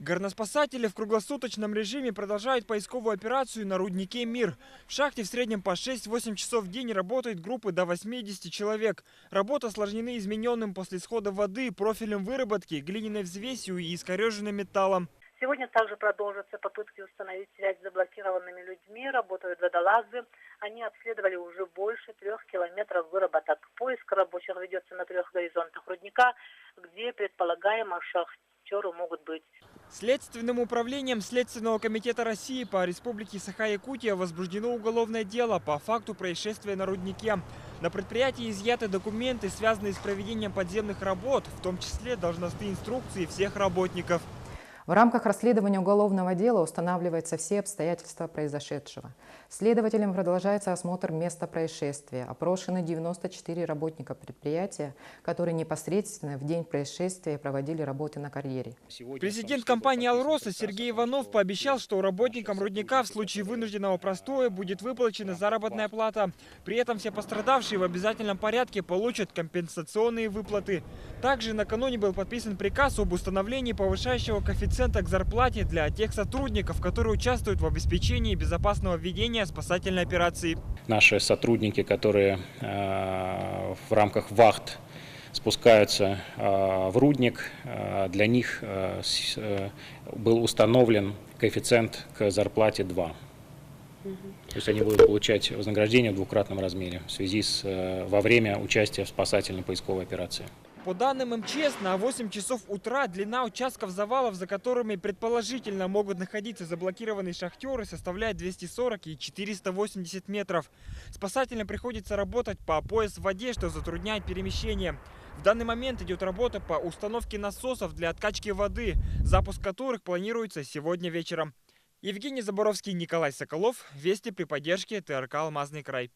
Горноспасатели в круглосуточном режиме продолжают поисковую операцию на руднике «Мир». В шахте в среднем по 6-8 часов в день работают группы до 80 человек. Работа осложнена измененным после исхода воды профилем выработки, глиняной взвесью и искореженным металлом. Сегодня также продолжатся попытки установить связь с заблокированными людьми. Работают водолазы. Они обследовали уже больше 3 километров выработок. Поиск рабочих ведется на 3 горизонтах рудника, где предполагаемо шахтеры могут быть. Следственным управлением Следственного комитета России по Республике Саха-Якутия возбуждено уголовное дело по факту происшествия на руднике. На предприятии изъяты документы, связанные с проведением подземных работ, в том числе должностные инструкции всех работников. В рамках расследования уголовного дела устанавливаются все обстоятельства произошедшего. Следователям продолжается осмотр места происшествия. Опрошены 94 работника предприятия, которые непосредственно в день происшествия проводили работы на карьере. Президент компании «Алроса» Сергей Иванов пообещал, что работникам рудника в случае вынужденного простоя будет выплачена заработная плата. При этом все пострадавшие в обязательном порядке получат компенсационные выплаты. Также накануне был подписан приказ об установлении повышающего коэффициента к зарплате для тех сотрудников, которые участвуют в обеспечении безопасного ведения спасательной операции. Наши сотрудники, которые в рамках вахт спускаются в рудник, для них был установлен коэффициент к зарплате 2. То есть они будут получать вознаграждение в двукратном размере в связи с во время участия в спасательно-поисковой операции. По данным МЧС, на 8 часов утра длина участков завалов, за которыми предположительно могут находиться заблокированные шахтеры, составляет 240 и 480 метров. Спасателям приходится работать по пояс в воде, что затрудняет перемещение. В данный момент идет работа по установке насосов для откачки воды, запуск которых планируется сегодня вечером. Евгений Заборовский, Николай Соколов. Вести при поддержке ТРК «Алмазный край».